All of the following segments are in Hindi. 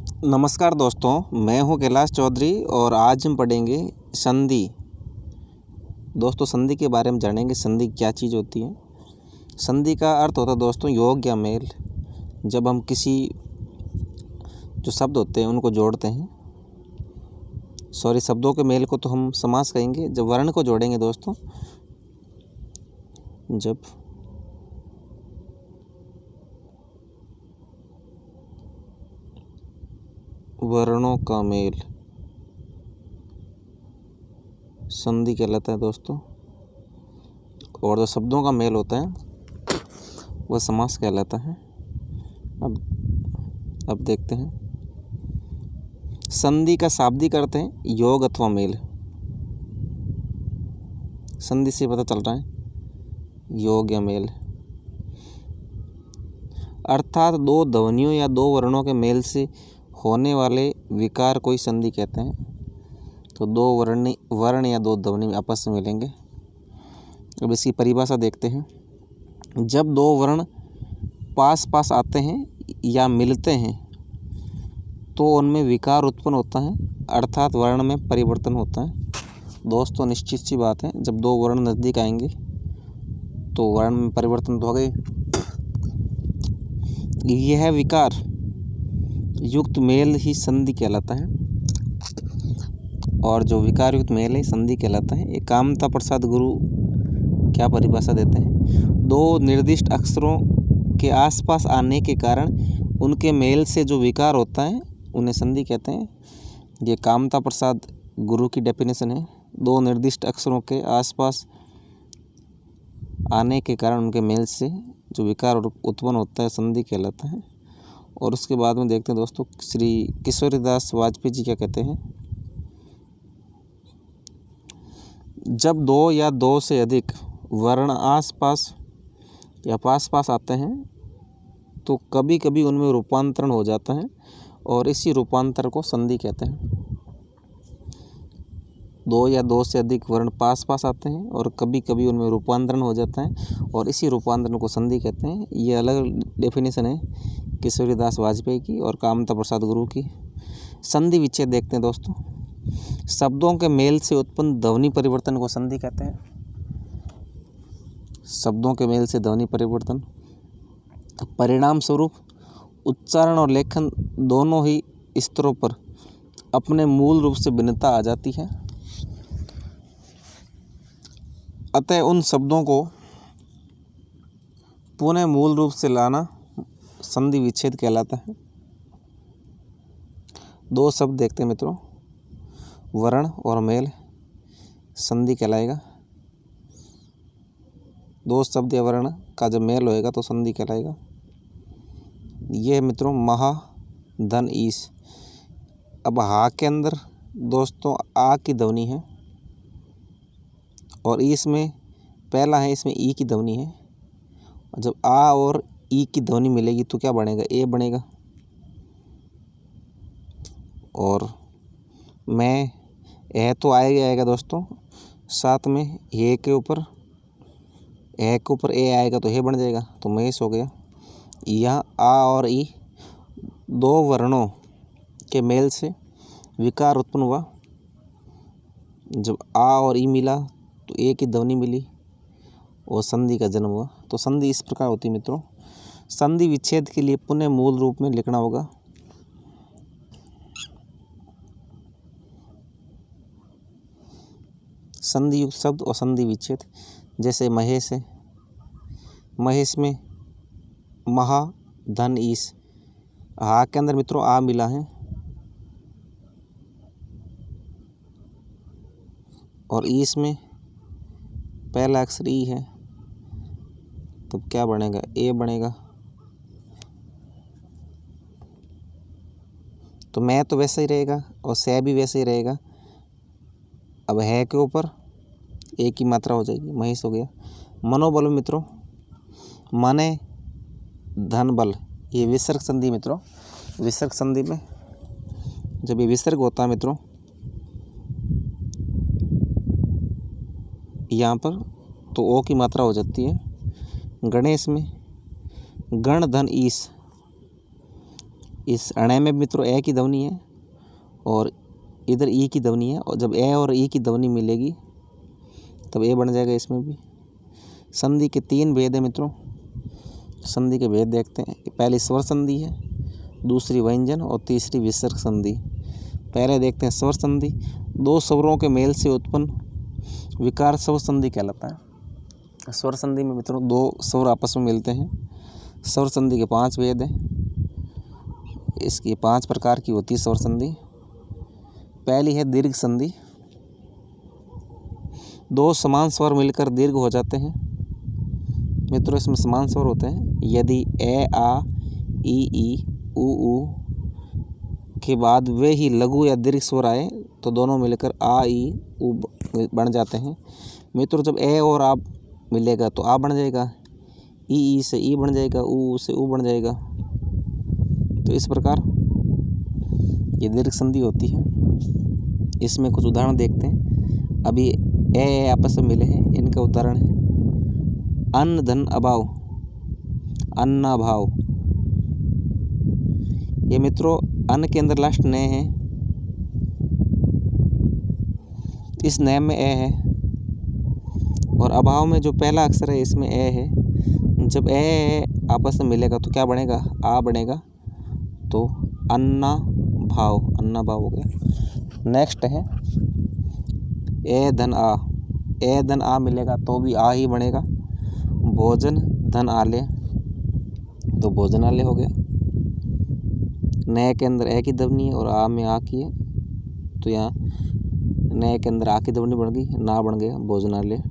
नमस्कार दोस्तों, मैं हूं कैलाश चौधरी और आज हम पढ़ेंगे संधि। दोस्तों, संधि के बारे में जानेंगे। संधि क्या चीज़ होती है। संधि का अर्थ होता है दोस्तों योग या मेल। जब हम किसी जो शब्द होते हैं उनको जोड़ते हैं, शब्दों के मेल को तो हम समास कहेंगे। जब वर्ण को जोड़ेंगे दोस्तों, जब वर्णों का मेल संधि कहलाता है दोस्तों, और जो शब्दों का मेल होता है वह समास कहलाता है। अब देखते हैं। संधि का शाब्दिक अर्थ है योग अथवा मेल। संधि से पता चल रहा है योग या मेल, अर्थात दो ध्वनियों या दो वर्णों के मेल से होने वाले विकार को ही संधि कहते हैं। तो दो वर्ण या दो ध्वनि आपस में मिलेंगे। अब इसकी परिभाषा देखते हैं। जब दो वर्ण पास पास आते हैं या मिलते हैं तो उनमें विकार उत्पन्न होता है, अर्थात वर्ण में परिवर्तन होता है। दोस्तों, निश्चित सी बात है, जब दो वर्ण नज़दीक आएंगे तो वर्ण में परिवर्तन तो हो गए। यह विकार युक्त मेल ही संधि कहलाता है, और जो विकार युक्त मेल है संधि कहलाता है। ये कामता प्रसाद गुरु क्या परिभाषा देते हैं। दो निर्दिष्ट अक्षरों के आसपास आने के कारण उनके मेल से जो विकार होता है उन्हें संधि कहते हैं। ये कामता प्रसाद गुरु की डेफिनेशन है। दो निर्दिष्ट अक्षरों के आसपास आने के कारण उनके मेल से जो विकार उत्पन्न होता है संधि कहलाता है। और उसके बाद में देखते हैं दोस्तों, श्री किशोरीदास वाजपेयी जी क्या कहते हैं। जब दो या दो से अधिक वर्ण आसपास या पास पास आते हैं तो कभी कभी उनमें रूपांतरण हो जाता है, और इसी रूपांतर को संधि कहते हैं। दो या दो से अधिक वर्ण पास पास आते हैं और कभी कभी उनमें रूपांतरण हो जाता है, और इसी रूपांतरण को संधि कहते हैं। ये अलग डेफिनेशन है किशोरीदास वाजपेयी की और कामता प्रसाद गुरु की। संधि विच्छेद देखते हैं दोस्तों। शब्दों के मेल से उत्पन्न ध्वनि परिवर्तन को संधि कहते हैं। शब्दों के मेल से ध्वनि परिवर्तन, परिणाम स्वरूप उच्चारण और लेखन दोनों ही स्तरों पर अपने मूल रूप से भिन्नता आ जाती है। अतः उन शब्दों को पुनः मूल रूप से लाना संधि विच्छेद कहलाता है। दो शब्द देखते हैं मित्रों, वर्ण और मेल, संधि कहलाएगा। दो शब्द या वर्ण का जब मेल होएगा तो संधि कहलाएगा। ये मित्रों महा, धन, ईश। अब हा के अंदर दोस्तों आ की ध्वनि है, और ईश में पहला है, इसमें ई की ध्वनि है। जब आ और ई की ध्वनि मिलेगी तो क्या बनेगा, ए बनेगा। और मैं ए तो आएगा दोस्तों, साथ में ए के ऊपर ए आएगा तो हे बन जाएगा, तो महेश हो गया। यहाँ आ और ई दो वर्णों के मेल से विकार उत्पन्न हुआ। जब आ और ई मिला तो ए की ध्वनि मिली और संधि का जन्म हुआ। तो संधि इस प्रकार होती है मित्रों। संधि विच्छेद के लिए पुनः मूल रूप में लिखना होगा। संधि युक्त शब्द और संधि विच्छेद, जैसे महेश है, महेश में महा, धन, ईश। हा के अंदर मित्रों आ मिला है, और ईश में पहला अक्षर ई है, तो क्या बनेगा, ए बनेगा। तो मैं तो वैसा ही रहेगा और से भी वैसे ही रहेगा। अब है के ऊपर ए की मात्रा हो जाएगी, महेश हो गया। मनोबल में मित्रों माने धन बल, ये विसर्ग संधि मित्रों। विसर्ग संधि में जब ये विसर्ग होता है मित्रों यहाँ पर, तो ओ की मात्रा हो जाती है। गणेश में गण, धन, ईश, इस अणे में मित्रों ए की ध्वनि है और इधर ई की ध्वनि है, और जब ए और ई की ध्वनि मिलेगी तब ए बन जाएगा। इसमें भी संधि के 3 भेद है मित्रों। संधि के भेद देखते हैं। पहली स्वर संधि है, दूसरी व्यंजन और तीसरी विसर्ग संधि। पहले देखते हैं स्वर संधि। 2 स्वरों के मेल से उत्पन्न विकार स्वर संधि कहलाता है। स्वर संधि में मित्रों 2 स्वर आपस में मिलते हैं। स्वर संधि के 5 भेद हैं। इसकी 5 प्रकार की होती है स्वर संधि। पहली है दीर्घ संधि। 2 समान स्वर मिलकर दीर्घ हो जाते हैं मित्रों। इसमें समान स्वर होते हैं। यदि ए आ ई ऊ के बाद वे ही लघु या दीर्घ स्वर आए तो दोनों मिलकर आ ई ऊ बन जाते हैं मित्रों। जब ए और आ मिलेगा तो आ बन जाएगा, ई से ई बन जाएगा, ऊ से ऊ बन जाएगा। तो इस प्रकार ये दीर्घ संधि होती है। इसमें कुछ उदाहरण देखते हैं। अभी ए आपस में मिले हैं, इनका उदाहरण है अन्न धन अभाव, अन्नाभाव। ये मित्रों अन्न के अंदर लास्ट न है, इस न में ए है, और अभाव में जो पहला अक्षर है इसमें ए है। जब ए आपस में मिलेगा तो क्या बनेगा, आ बनेगा। तो अन्ना भाव, अन्ना भाव हो गया। नेक्स्ट है ए धन आ। ए धन आ मिलेगा तो भी आ ही बनेगा। भोजन धन आले तो भोजनालय हो गया। नए के अंदर ए की ध्वनि है और आ में आ की है, तो यहाँ नए के अंदर आ की ध्वनि बन गई, ना बन गया भोजनालय।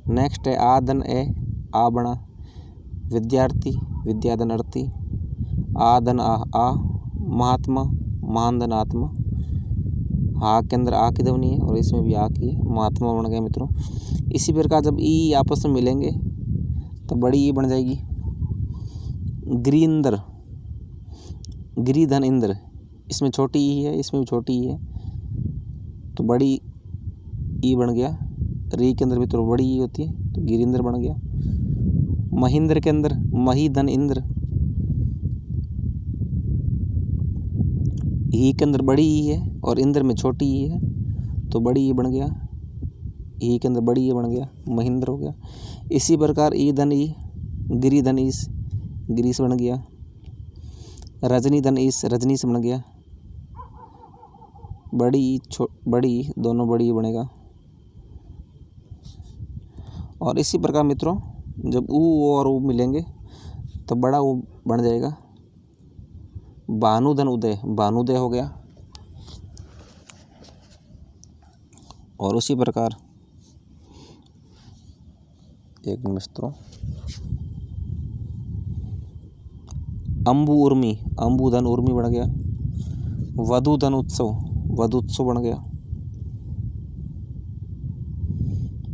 नेक्स्ट है आ धन ए, आ बना विद्यार्थी, विद्याधन अर्थी। आ धन आ महात्मा, महान धन आत्मा। हा के अंदर आ की ध्वनि है और इसमें भी आ की है, महात्मा बन गया मित्रों। इसी प्रकार जब ई आपस में मिलेंगे तो बड़ी ई बन जाएगी। गिरिंदर, गिरी धन इंद्र, इसमें छोटी ई है, इसमें भी छोटी ई है, तो बड़ी ई बन गया। री के अंदर भी तो बड़ी ई होती है, तो गिरिंदर बन गया। महेंद्र के अंदर मही धन इंद्र, ई के अंदर बड़ी ई है और इंद्र में छोटी ई है, तो बड़ी ई बन गया। ई के अंदर बड़ी ई बन गया, महेंद्र हो गया। इसी प्रकार ई धन ई, गिरी धन ईस, गिरीश बन गया। रजनी धन ईस, रजनीश बन गया। बड़ी ई बड़ी ई, दोनों बड़ी ई बनेगा। और इसी प्रकार मित्रों जब ऊ और ऊ मिलेंगे तो बड़ा ऊ बन जाएगा। भानुधन उदय, भानुदय हो गया। और उसी प्रकार एक मित्रों अम्बु उर्मी, अम्बुधन उर्मी बन गया। वधुधन उत्सव, वधुत्सव बन गया।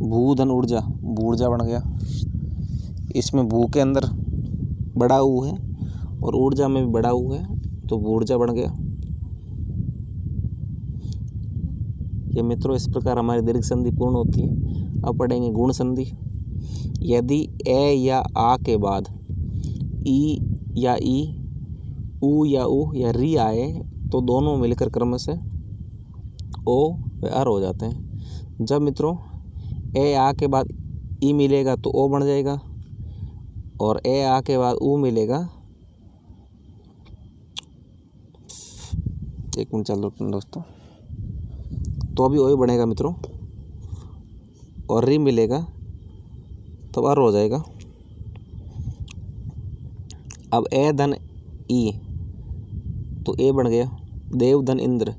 भूधन ऊर्जा, भूर्जा बन गया। इसमें भू के अंदर बड़ा ऊ है और ऊर्जा में भी बड़ा ऊ है, तो ऊर्जा बन गया। ये मित्रों इस प्रकार हमारी दीर्घ संधि पूर्ण होती है। अब पढ़ेंगे गुण संधि। यदि ए या आ के बाद ई या ई, ऊ या ऊ या री आए तो दोनों मिलकर क्रम से ओ व अर हो जाते हैं। जब मित्रों ए आ के बाद ई मिलेगा तो ओ बन जाएगा, और ए आ के बाद ऊ मिलेगा, एक मिनट चलो दोस्तों, तो भी ओ ही बनेगा मित्रों। और री मिलेगा तो अर हो जाएगा। अब ए धन ई तो ए बन गया। देव धन इंद्र,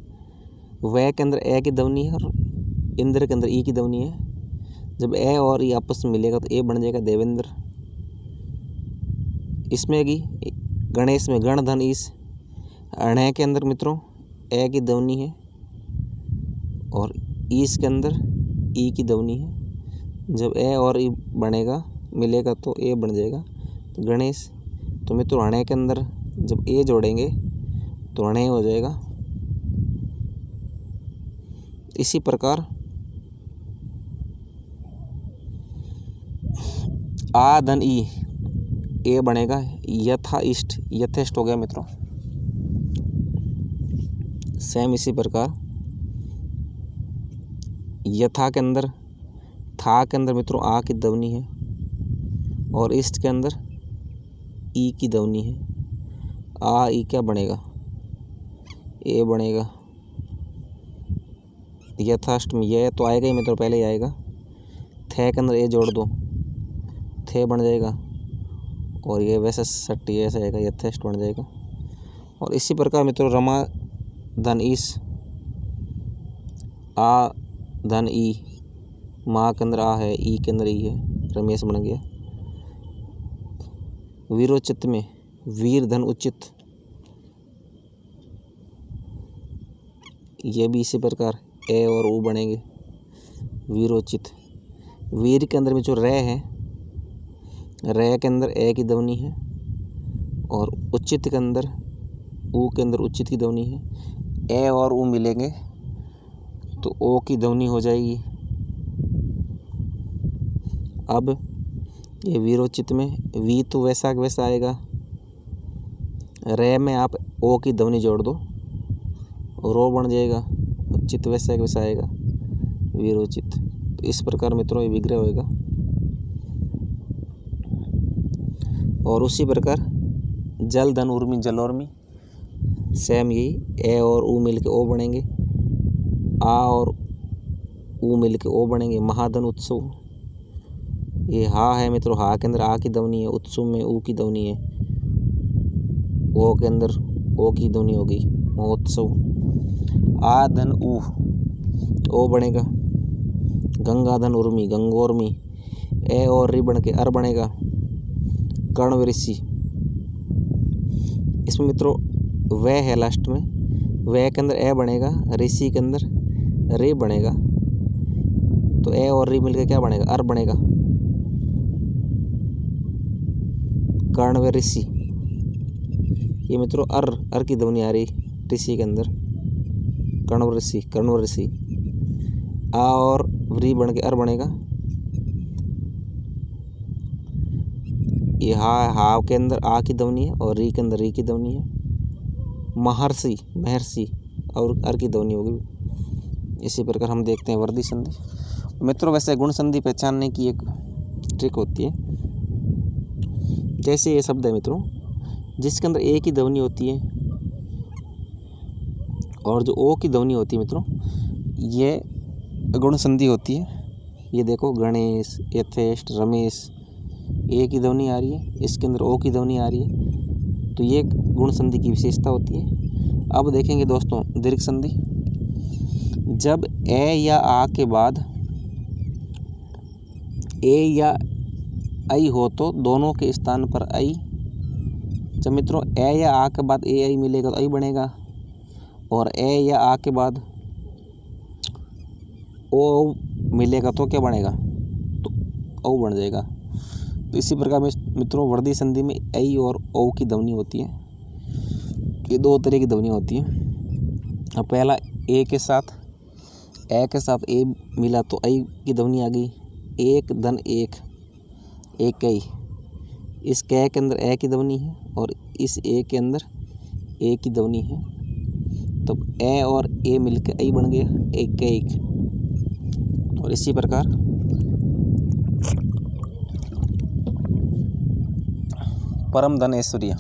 वह के अंदर ए की ध्वनि है और इंद्र के अंदर ई की ध्वनि है। जब ए और ई आपस में मिलेगा तो ए बन जाएगा देवेंद्र। इसमें की गणेश में गण धन ईश, अण के अंदर मित्रों ए की ध्वनि है और ईश के अंदर ई की ध्वनि है। जब ए और ई बनेगा मिलेगा तो ए बन जाएगा तो गणेश। तो मित्रों अणे के अंदर जब ए जोड़ेंगे तो अणे हो जाएगा। इसी प्रकार आ धन ई, ए बनेगा यथा इष्ट, यथेष्ट हो गया मित्रों। सेम इसी प्रकार यथा के अंदर था के अंदर मित्रों आ की ध्वनि है और इष्ट के अंदर ई की ध्वनि है। आ ई क्या बनेगा, ए बनेगा। यथाष्टमी यह तो आएगा ही मित्रों, पहले ही आएगा। थे के अंदर ए जोड़ दो, थे बन जाएगा और ये वैसे सट्टी ऐसा आएगा, यथेष्ट बन जाएगा। और इसी प्रकार मित्रों रमा धन ईस, आ धन ई, माँ के अंदर आ है, ई के अंदर ई है, रमेश बन गया। वीरोचित में वीर धन उचित, ये भी इसी प्रकार ए और ऊ बनेंगे, वीरोचित। वीर के अंदर में जो रे है, रे के अंदर ए की ध्वनि है और उचित के अंदर ऊ के अंदर उचित की ध्वनि है। ए और ऊ मिलेंगे तो ओ की ध्वनि हो जाएगी। अब ये वीरोचित में वी तो वैसा का वैसा आएगा, रे में आप ओ की ध्वनि जोड़ दो, रो बन जाएगा, चित वैसा का वैसा आएगा, वीरोचित। तो इस प्रकार मित्रों ये विग्रह होएगा। और उसी प्रकार जल धन उर्मी जलोर्मी, सेम यही ए और ऊ मिल के ओ बनेंगे, आ और ऊ मिल के ओ बनेंगे। महाधन उत्सव, ये हा है मित्रों, हा के अंदर आ की ध्वनि है, उत्सव में ऊ की ध्वनि है, ओ के अंदर ओ की ध्वनि होगी, महोत्सव। आ धन ऊ, ओ बनेगा। गंगा धन उर्मी गंगोर्मी, ए और री बन के अर बनेगा, कर्ण ऋषि। इसमें मित्रों वह है लास्ट में, वह के अंदर ए बनेगा, ऋषि के अंदर रे बनेगा, तो ए और री मिलकर क्या बनेगा, अर बनेगा, कर्ण ऋषि। ये मित्रों अर की ध्वनि आ रही ऋषि के अंदर, कर्ण ऋषि। आ और री बन के अर बनेगा। ये हा के अंदर आ की ध्वनि है और री के अंदर री की ध्वनि है। महर्षि और अर की ध्वनि होगी। इसी प्रकार हम देखते हैं वर्दी संधि। मित्रों वैसे गुण संधि पहचानने की एक ट्रिक होती है। जैसे ये शब्द है मित्रों, जिसके अंदर ए की ध्वनि होती है और जो ओ की ध्वनि होती है मित्रों, ये गुण संधि होती है। ये देखो गणेश, यथेष्ट, रमेश, ए की ध्वनि आ रही है, इसके अंदर ओ की ध्वनि आ रही है, तो ये गुण संधि की विशेषता होती है। अब देखेंगे दोस्तों दीर्घ संधि। जब ए या आ के बाद ए या आई हो तो दोनों के स्थान पर आई। जब मित्रों ए या आ के बाद ए आई मिलेगा तो आई बनेगा, और ए या आ के बाद ओ मिलेगा तो क्या बनेगा, तो औ बन जाएगा। तो इसी प्रकार में मित्रों वर्दी संधि में आई और ओ की ध्वनि होती है। ये दो तरह की ध्वनि होती है। अब पहला ए के साथ ए मिला तो आई की ध्वनि आ गई, एक धन एक, एक कई। इस कै के अंदर ए की ध्वनि है और इस ए के अंदर ए की ध्वनि है, तब ए और ए मिलकर आई बन गया, एक के एक। और इसी प्रकार परम धन ऐश्वर्य,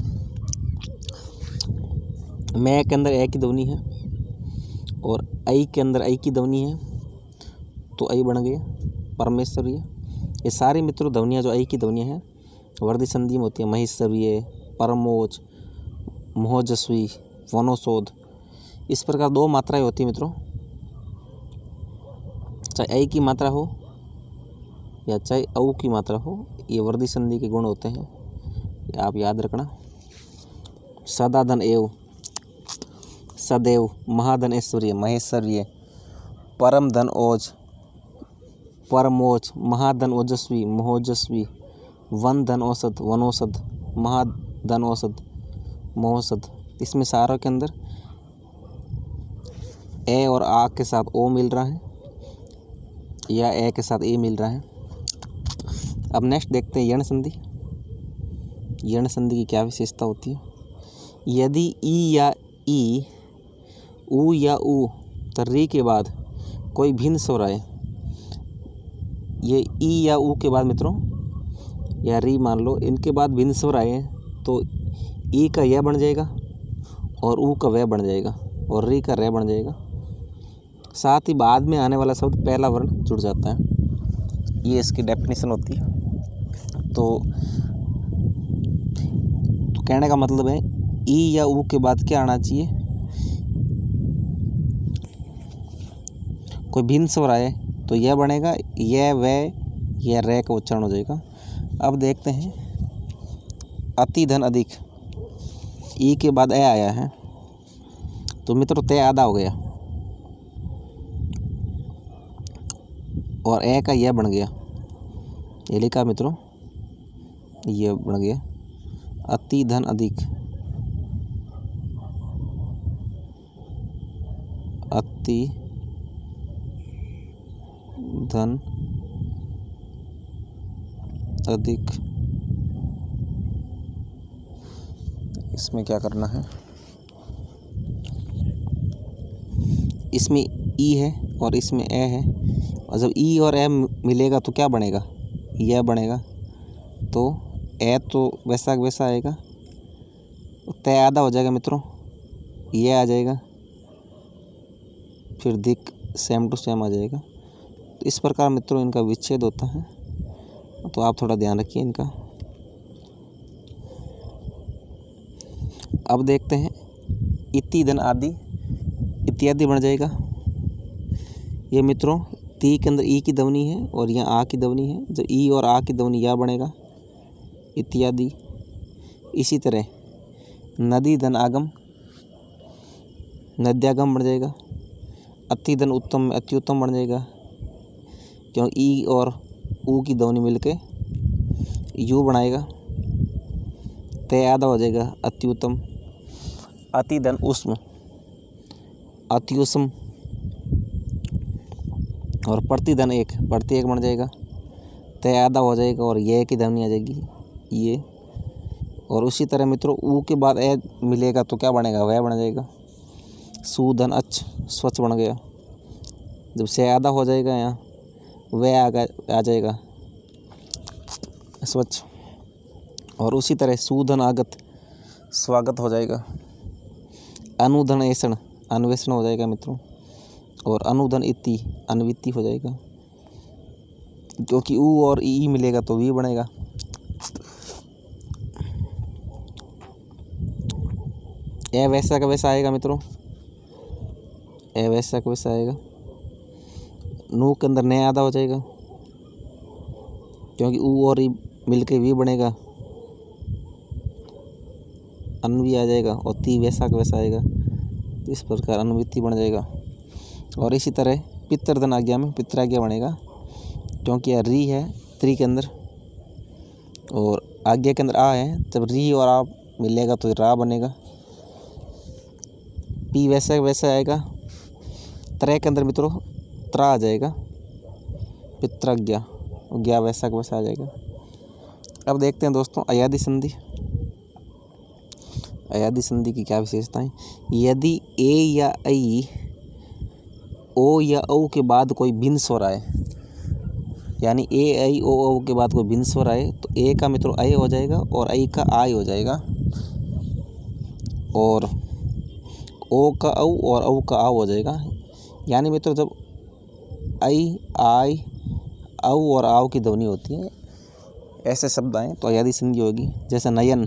मैं के अंदर ए की ध्वनि है और आई के अंदर आई की ध्वनि है, तो आई बन गया परमेश्वरीय। ये सारी मित्रों ध्वनियाँ जो आई की ध्वनियाँ हैं वर्दी संधि में होती है। महेश्वरीय, परमोज, मोहजस्वी, वनोशोध, इस प्रकार दो मात्राएं होती हैं मित्रों। चाहे आई की मात्रा हो या चाहे औ की मात्रा हो, ये वर्दी संधि के गुण होते हैं, ये आप याद रखना। सदा धन एव, सदैव, महाधन ऐश्वर्य, महेश्वरीय, परम धन ओज, परमोज, महाधन ओजस्वी, मोहजस्वी, वन धन औसत, वनौषध, महाधन औसत, महोषध। इसमें सारों के अंदर ए और आ के साथ ओ मिल रहा है या ए के साथ ए मिल रहा है। अब नेक्स्ट देखते हैं यण संधि। यण संधि की क्या विशेषता होती है। यदि ई या ई ऊ या ऊ तो री के बाद कोई भिन्न स्वर आए, ये ई या ऊ के बाद मित्रों या री मान लो, इनके बाद भिन्न स्वर आए तो ई का यह बन जाएगा और ऊ का वह बन जाएगा और री का रे बन जाएगा। साथ ही बाद में आने वाला शब्द पहला वर्ण जुड़ जाता है। ये इसकी डेफिनेशन होती है। तो कहने का मतलब है ई या ऊ के बाद क्या आना चाहिए, कोई भिन्न स्वर आए तो यह बनेगा, यह वह यह रे का उच्चारण हो जाएगा। अब देखते हैं अति धन अधिक, ई के बाद ए आया है तो मित्रों ते आधा हो गया और ए का यह बन गया, ये लिखा मित्रों ये बन गया अति धन अधिक, अति धन अधिक। इसमें क्या करना है, इसमें ई है और इसमें ए है, और जब ई और ए मिलेगा तो क्या बनेगा, यह बनेगा। तो ए तो वैसा वैसा आएगा, तय आधा हो जाएगा मित्रों, यह आ जाएगा, फिर दिक सेम टू सेम आ जाएगा। तो इस प्रकार मित्रों इनका विच्छेद होता है, तो आप थोड़ा ध्यान रखिए इनका। अब देखते हैं इति धन आदि, इत्यादि बन जाएगा। ये मित्रों ती के अंदर ई की ध्वनि है और यहाँ आ की ध्वनि है, जब ई और आ की ध्वनि या बनेगा इत्यादि। इसी तरह नदी धन आगम, नद्यागम बन जाएगा। अति धन उत्तम में अति उत्तम बन जाएगा, क्योंकि ई और ऊ की ध्वनि मिलके यू बनाएगा। तय आधा हो जाएगा अति उत्तम। अति धन उष्म, अति उष्म। और प्रतिधन एक, प्रति एक बन जाएगा, तय आधा हो जाएगा और ये की ध्वनि आ जाएगी ये। और उसी तरह मित्रों ऊ के बाद ए मिलेगा तो क्या बनेगा, वह बन जाएगा। सुधन अच्छ, स्वच्छ बन गया। जब से आधा हो जाएगा यहाँ वह आ जाएगा स्वच्छ। और उसी तरह सुधन आगत, स्वागत हो जाएगा। अनुधन ऐसण, अन्वेषण हो जाएगा मित्रों। और अनुधन इति, अन्विति हो जाएगा, क्योंकि ऊ और ई मिलेगा तो वी बनेगा। ए वैसा का वैसा आएगा मित्रों, ए वैसा का वैसा आएगा। नू के अंदर ने आधा हो जाएगा, क्योंकि ऊ और ई मिलके वी बनेगा, अन्वी आ जाएगा। और ती वैसा का वैसा आएगा, तो इस प्रकार अन्विति बन जाएगा। और इसी तरह पितृधन आज्ञा में पितराज्ञा बनेगा, क्योंकि यह री है त्री के अंदर और आज्ञा के अंदर आ है। जब री और आ मिलेगा तो रा बनेगा। पी वैसा वैसा आएगा। त्रय के अंदर मित्रों त्रा आ जाएगा, पितराज्ञा। ज्ञा वैसा वैसा आ जाएगा। अब देखते हैं दोस्तों अयादि संधि। अयादि संधि की क्या विशेषताएं। यदि ए या ऐ, ओ या औ के बाद कोई भिन्न स्वर आए, यानी ए ऐ ओ औ के बाद कोई भिन्न स्वर आए तो ए का मित्रों ऐ हो जाएगा और ऐ का आई हो जाएगा। और ओ का औ और औ का आ हो जाएगा। यानी मित्रों जब ऐ आई औ और आओ की ध्वनि होती है, ऐसे शब्द आए तो अयादि संधि होगी। जैसे नयन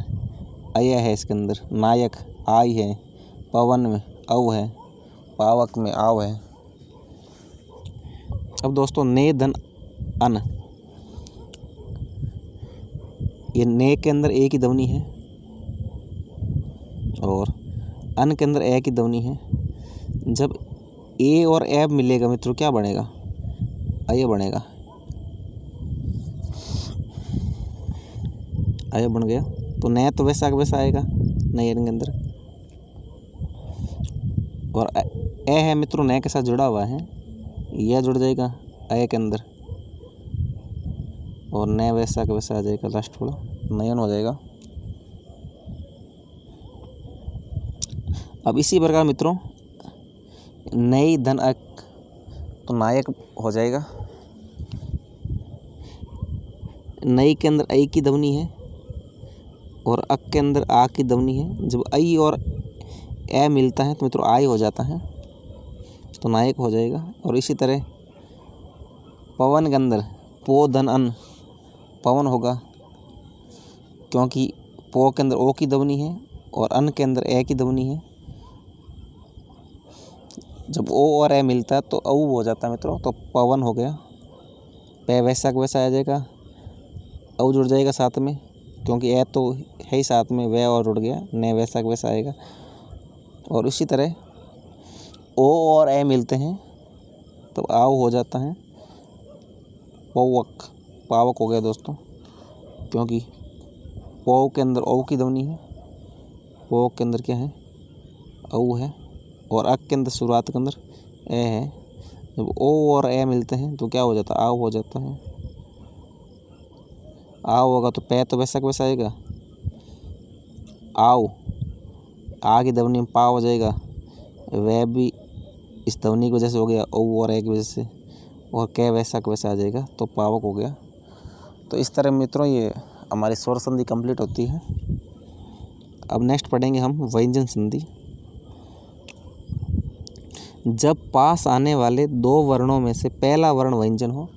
अय है, इसके अंदर नायक आई है, पवन में औ है, पावक में आव है। अब दोस्तों ने धन अन, ये ने के अंदर ए की ध्वनि है और अन के अंदर ए की ध्वनि है। जब ए और ए मिलेगा मित्रों क्या बनेगा, अय बनेगा। अय बन गया तो नया तो वैसा वैसा आएगा नयन के अंदर। और ए है मित्रों नए के साथ जुड़ा हुआ है, यह जुड़ जाएगा अय के अंदर और नए वैसा का वैसा आ जाएगा, लास्ट थोड़ा नयन हो जाएगा। अब इसी प्रकार मित्रों नई धन अक, तो नायक हो जाएगा। नई के अंदर ऐ की ध्वनि है और अक के अंदर आ की ध्वनि है। जब ऐ और ए मिलता है तो मित्रों आई हो जाता है, तो नायक हो जाएगा। और इसी तरह पवन के अंदर पो धन अन, पवन होगा, क्योंकि पो के अंदर ओ की ध्वनि है और अन के अंदर ए की ध्वनि है। जब ओ और ए मिलता है तो औ हो जाता है मित्रों, तो पवन हो गया। पे वैसा का वैसा आ जाएगा, औ जुड़ जाएगा साथ में, क्योंकि ए तो है ही साथ में, वह और जुड़ गया, ने वैसा का वैसा आएगा। और इसी तरह ओ और ए मिलते हैं तो आओ हो जाता है पौवक, पावक हो गया दोस्तों, क्योंकि पौ के अंदर ओ की ध्वनि है, पौ के अंदर क्या है, औ है, और अक के अंदर शुरुआत के अंदर ए है। जब ओ और ए मिलते हैं तो क्या हो जाता है, आओ हो जाता है। आओ होगा तो पै तो वैसा का वैसा आएगा, आओ, आ की ध्वनि में पा हो जाएगा, वह भी इस ध्वनि की वजह से हो गया, ओ और ए की वजह से, और कै वैसा का वैसा आ जाएगा, तो पावक हो गया। तो इस तरह मित्रों ये हमारी स्वर संधि कंप्लीट होती है। अब नेक्स्ट पढ़ेंगे हम व्यंजन संधि। जब पास आने वाले दो वर्णों में से पहला वर्ण व्यंजन हो,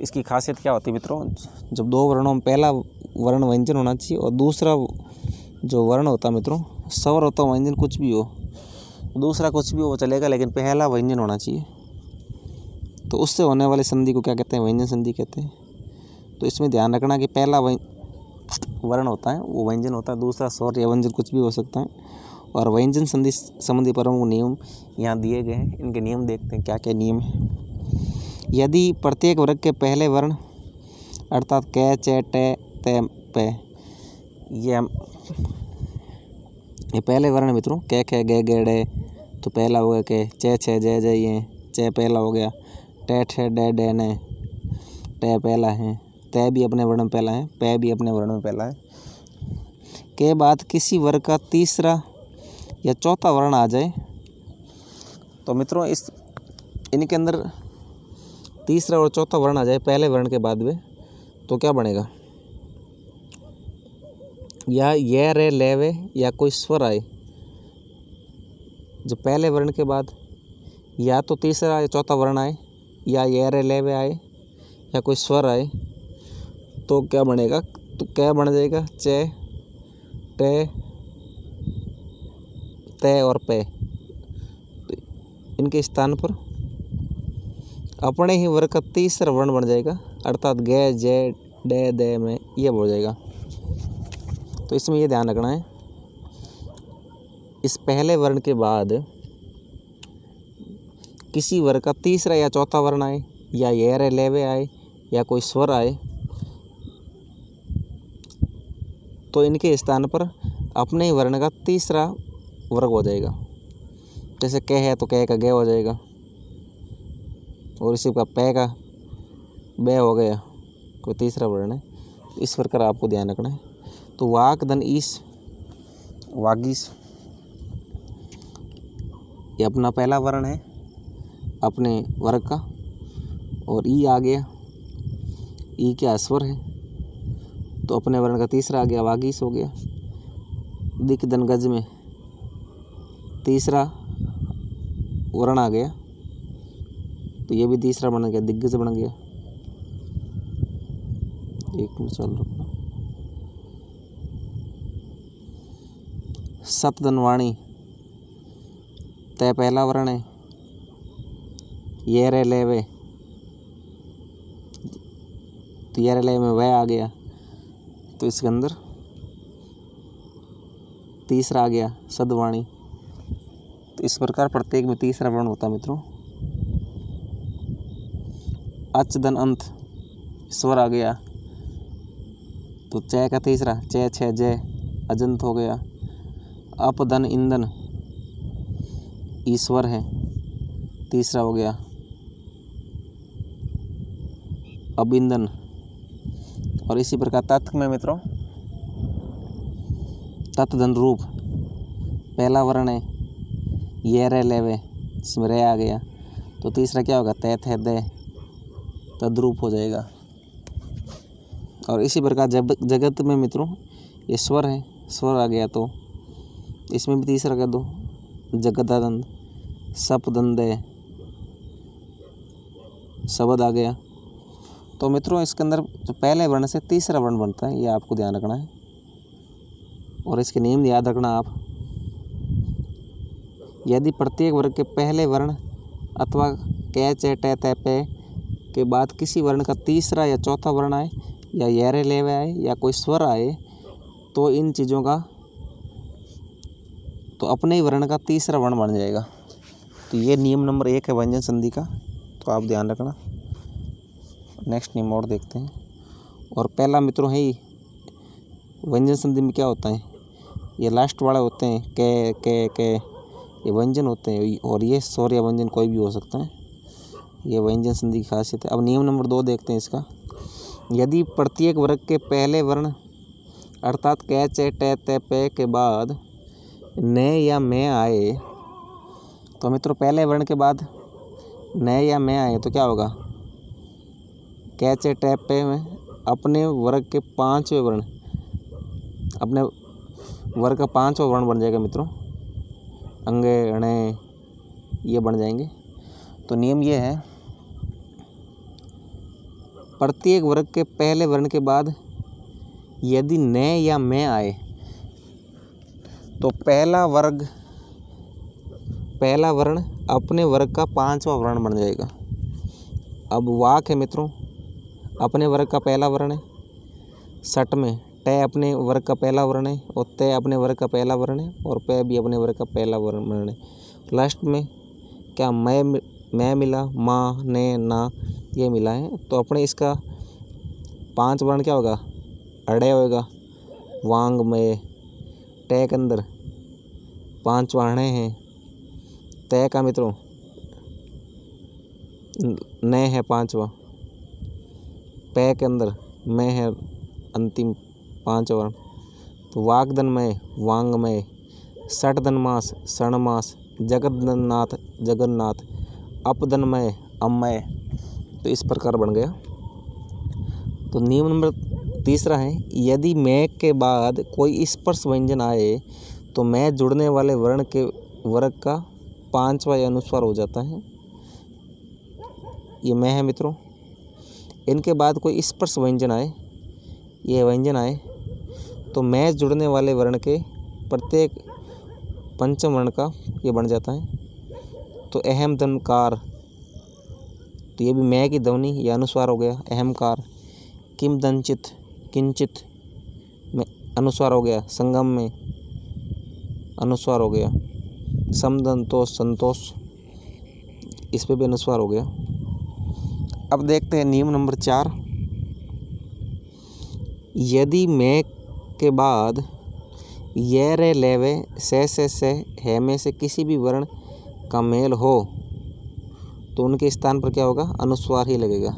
इसकी खासियत क्या होती है मित्रों, जब दो वर्णों में पहला वर्ण व्यंजन होना चाहिए और दूसरा जो वर्ण होता है मित्रों स्वर होता है, व्यंजन कुछ भी हो, दूसरा कुछ भी हो चलेगा, लेकिन पहला व्यंजन होना चाहिए। तो उससे होने वाली संधि को क्या कहते हैं, व्यंजन संधि कहते हैं। तो इसमें ध्यान रखना कि पहला वर्ण होता है वो व्यंजन होता है, दूसरा स्वर या व्यंजन कुछ भी हो सकता है। और व्यंजन संधि संबंधी प्रमुख नियम यहाँ दिए गए हैं, इनके नियम देखते हैं क्या क्या नियम है। यदि प्रत्येक वर्ग के पहले वर्ण अर्थात कै चे टे ते पे, ये पहले वर्ण मित्रों, कै खे गे गे डे तो पहला हो गया कै, चे छे जय जय ये चे पहला हो गया, टे ठे डे डे ने टे पहला है, ते भी अपने वर्ण में पहला है, पे भी अपने वर्ण में पहला है। के बाद किसी वर्ग का तीसरा या चौथा वर्ण आ जाए तो मित्रों इनके अंदर तीसरा और चौथा वर्ण आ जाए पहले वर्ण के बाद में, तो क्या बनेगा, या ये रे ले वे या कोई स्वर आए। जो पहले वर्ण के बाद या तो तीसरा या चौथा वर्ण आए, या ये रे ले वे आए, या कोई स्वर आए, तो क्या बनेगा, तो क्या बन जाएगा, चे टे ते और पे। तो इनके स्थान पर अपने ही वर्ग का तीसरा वर्ण बन जाएगा, अर्थात गे जे डे दे में ये हो जाएगा। तो इसमें ये ध्यान रखना है, इस पहले वर्ण के बाद किसी वर्ग का तीसरा या चौथा वर्ण आए, या ये रे लेवे आए, या कोई स्वर आए, तो इनके स्थान पर अपने ही वर्ण का तीसरा वर्ग हो जाएगा। जैसे कै है तो कै का गे हो जाएगा, और इसी का पै का बे हो गया, कोई तीसरा वर्ण है। इस प्रकार आपको ध्यान रखना है। तो वाक धन ईस, वागीस, ये अपना पहला वर्ण है अपने वर्ग का, और ई आ गया, ई क्या स्वर है, तो अपने वर्ण का तीसरा आ गया, वागीस हो गया। दिक धन गज में तीसरा वर्ण आ गया, तो ये भी तीसरा बन गया, दिग्गज बन गया। एक मिनट चल रखना। सतधन वाणी, तय पहला वर्ण है, ये रे लेवे, तो ये रे ले में वह आ गया, तो इसके अंदर तीसरा आ गया सदवाणी। तो इस प्रकार प्रत्येक में तीसरा वर्ण होता है मित्रों। अच धन अंत, स्वर आ गया, तो चे का तीसरा, चे छे जय अजंत हो गया। अप धन ईंधन, ईश्वर है, तीसरा हो गया अबिंदन। और इसी प्रकार तत्व में मित्रों तत्धन रूप, पहला वर्ण है ये रे लेवे, इसमें रे आ गया, तो तीसरा क्या होगा, तैत है दे, तद्रूप हो जाएगा। और इसी प्रकार जगत में मित्रों ये स्वर है, स्वर आ गया तो इसमें भी तीसरा कह दो, जगदानंद, सपदंदे, शब्द आ गया। तो मित्रों इसके अंदर जो पहले वर्ण से तीसरा वर्ण बनता है, ये आपको ध्यान रखना है और इसके नियम याद रखना आप। यदि प्रत्येक वर्ग के पहले वर्ण अथवा कै चे टे तै पे के बाद किसी वर्ण का तीसरा या चौथा वर्ण आए या येरे लेवे आए या कोई स्वर आए, तो इन चीज़ों का तो अपने ही वर्ण का तीसरा वर्ण बन जाएगा। तो ये नियम नंबर 1 है व्यंजन संधि का, तो आप ध्यान रखना। नेक्स्ट नियम और देखते हैं। और पहला मित्रों है ही व्यंजन संधि में क्या होता है, ये लास्ट वाले होते हैं, के ये व्यंजन होते हैं, और ये स्वर या व्यंजन कोई भी हो सकता है। ये व्यंजन संधि की खासियत है। अब नियम नंबर 2 देखते हैं इसका। यदि प्रत्येक वर्ग के पहले वर्ण अर्थात कै चे टे तै पे के बाद ने या मैं आए, तो मित्रों पहले वर्ण के बाद ने या मैं आए तो क्या होगा, कै चे टे पे में अपने वर्ग के 5वें वर्ण, अपने वर्ग का 5वां वर्ण बन जाएगा मित्रों, अंगे अणे ये बन जाएंगे। तो नियम ये है, प्रत्येक वर्ग के पहले वर्ण के बाद यदि ने या मैं आए तो पहला वर्ण अपने वर्ग का 5वां वर्ण बन जाएगा। अब वाक है मित्रों, अपने वर्ग का पहला वर्ण है, सट में टे अपने वर्ग का पहला वर्ण है और ते अपने वर्ग का पहला वर्ण है और पे भी अपने वर्ग का पहला वर्ण है। लास्ट में क्या मैं मिला, माँ ने ना ये मिला है, तो अपने इसका 5 वर्ण क्या होगा, अड़े होएगा, वांग में टे के अंदर 5 वर्ण हैं, तय का मित्रों ने है 5वां, पे के अंदर मैं है अंतिम 5 वर्ण, तो वागदन में वांग में, सटदन मास सण मास, जगन्नाथ जगन्नाथ, अपदन में अमय। तो इस प्रकार बन गया। तो नियम नंबर 3 है, यदि मैं के बाद कोई स्पर्श व्यंजन आए तो मैं जुड़ने वाले वर्ण के वर्ग का 5वां अनुस्वार हो जाता है। ये मैं है मित्रों। इनके बाद कोई स्पर्श व्यंजन आए, ये व्यंजन आए, तो मैं जुड़ने वाले वर्ण के प्रत्येक पंचम वर्ण का ये बन जाता है। तो अहम दनकार, तो ये भी मैं की ध्वनि या अनुस्वार हो गया, अहमकार। किम दंचित किंचित में अनुस्वार हो गया, संगम में अनुस्वार हो गया। समदंतोष संतोष, इस पे भी अनुस्वार हो गया। अब देखते हैं नियम नंबर 4। यदि मैं के बाद ये रे लेवे से है में से किसी भी वर्ण का मेल हो तो उनके स्थान पर क्या होगा, अनुस्वार ही लगेगा।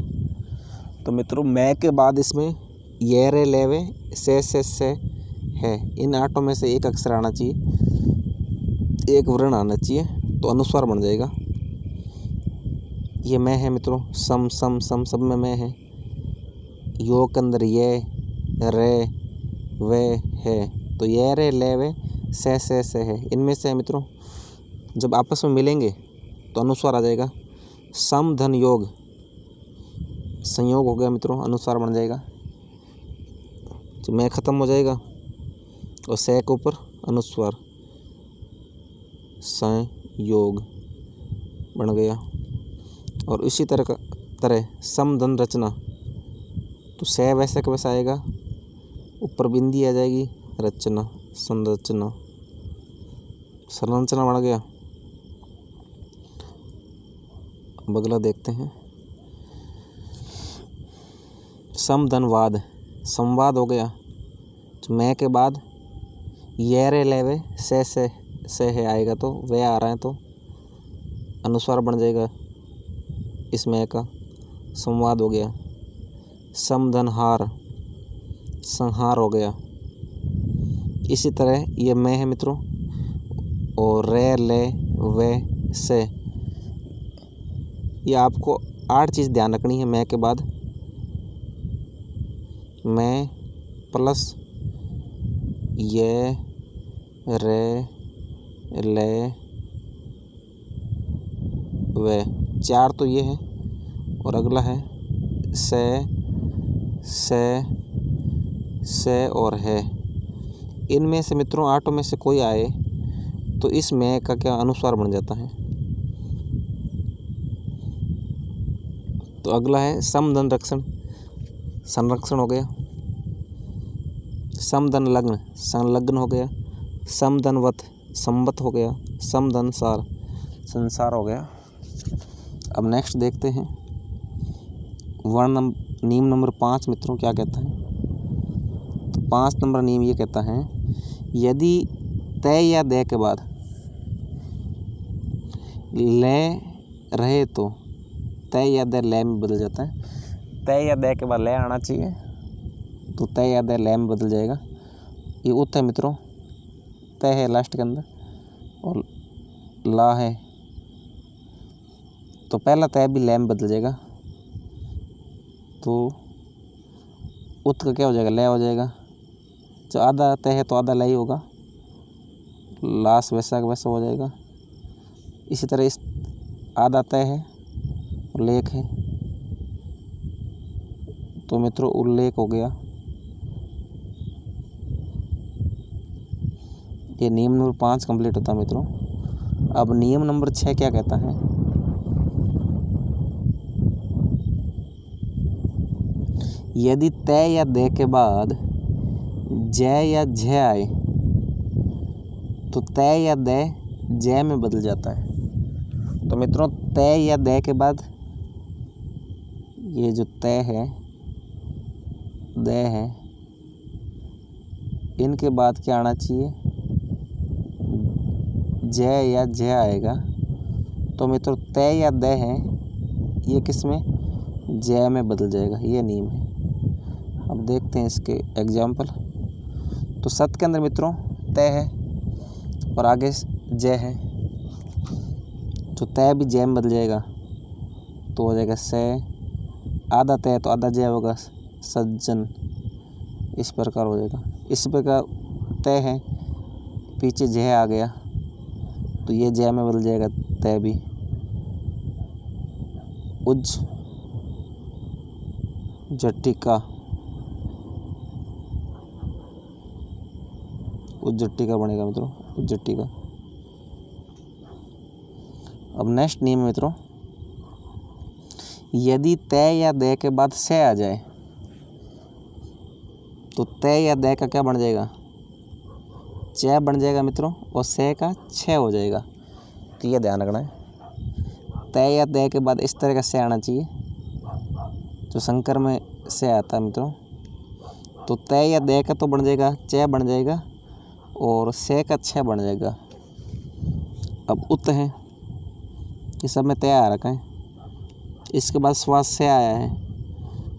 तो मित्रों मैं के बाद इसमें ये रे लेवे से है, इन आठों में से एक अक्षर आना चाहिए, एक वर्ण आना चाहिए, तो अनुस्वार बन जाएगा। ये मैं है मित्रों, सम सम सम सब में मैं है, योग के अंदर ये रे वे है, तो ये रे ले वे से है, इनमें से मित्रों जब आपस में मिलेंगे तो अनुस्वार आ जाएगा। सम धन योग, संयोग हो गया मित्रों, अनुस्वार बन जाएगा। तो मैं ख़त्म हो जाएगा और से के ऊपर अनुस्वार, संयोग बन गया। और इसी तरह समधन रचना, तो से वैसे का वैसा आएगा, ऊपर बिंदी आ जाएगी, रचना संरचना संरचना बन गया। अब अगला देखते हैं, समधनवाद, संवाद हो गया। तो मैं के बाद ये रे लेवे से है आएगा, तो वे आ रहा है तो अनुस्वार बन जाएगा, इसमें का संवाद हो गया। समधनहार, संहार हो गया। इसी तरह ये मैं है मित्रों, और रे ले वे से ये आपको 8 चीज़ ध्यान रखनी है। मैं के बाद मैं प्लस ये रे ले वे, 4 तो ये है और अगला है से और है। इनमें से मित्रों 8 में से कोई आए तो इस में का क्या अनुस्वार बन जाता है। तो अगला है समधन रक्षण, संरक्षण हो गया। समधन लग्न, संलग्न हो गया। समधनवत, संवत हो गया। समधनसार, संसार हो गया। अब नेक्स्ट देखते हैं नियम नंबर 5 मित्रों क्या कहता है। तो 5 नंबर नियम ये कहता है, यदि तय या दे के बाद ले रहे तो तय या दे ले में बदल जाता है। तय या दे के बाद ले आना चाहिए तो तय या दे ले में बदल जाएगा। ये उत है मित्रों, तय है लास्ट के अंदर और ला है तो पहला तय भी ले में बदल जाएगा। तो उत का क्या हो जाएगा, ले हो जाएगा। जो आधा तय है तो आधा ले ही होगा। लाश वैसा का वैसा हो जाएगा। इसी तरह इस आधा तय है और लेख है तो मित्रों उल्लेख हो गया। ये नियम नंबर 5 कंप्लीट होता है मित्रों। अब नियम नंबर 6 क्या कहता है, यदि तय या दे के बाद जय या झ आए तो तय या दे जय में बदल जाता है। तो मित्रों तय या दे के बाद ये जो तय है दे है इनके बाद क्या आना चाहिए, जय या जय आएगा। तो मित्रों तय या दे है ये किस में, जय में बदल जाएगा। ये नियम है। अब देखते हैं इसके एग्जाम्पल। तो सत के अंदर मित्रों तय है और आगे जय है तो तय भी जय में बदल जाएगा तो हो जाएगा से। आधा तय तो आधा जय होगा, सज्जन। इस प्रकार हो जाएगा। इस प्रकार तय है पीछे जय आ गया तो ये जय में बदल जाएगा तय भी। उज जट्टिका, उज्जट्टिका बनेगा मित्रों, उज्जट्टिका। अब नेक्स्ट नियम मित्रों, यदि तय या दे के बाद से आ जाए तो तय या दे का क्या बन जाएगा, च बन जाएगा मित्रों और से का छ हो जाएगा। तो ये ध्यान रखना है। तय या दे के बाद इस तरह का से आना चाहिए जो संकर में से आता है मित्रों। तो तय या दे का तो बन जाएगा च बन जाएगा और से का छ बन जाएगा। अब उत है, ये सब में तय आ रखा है। इसके बाद श्वास से आया है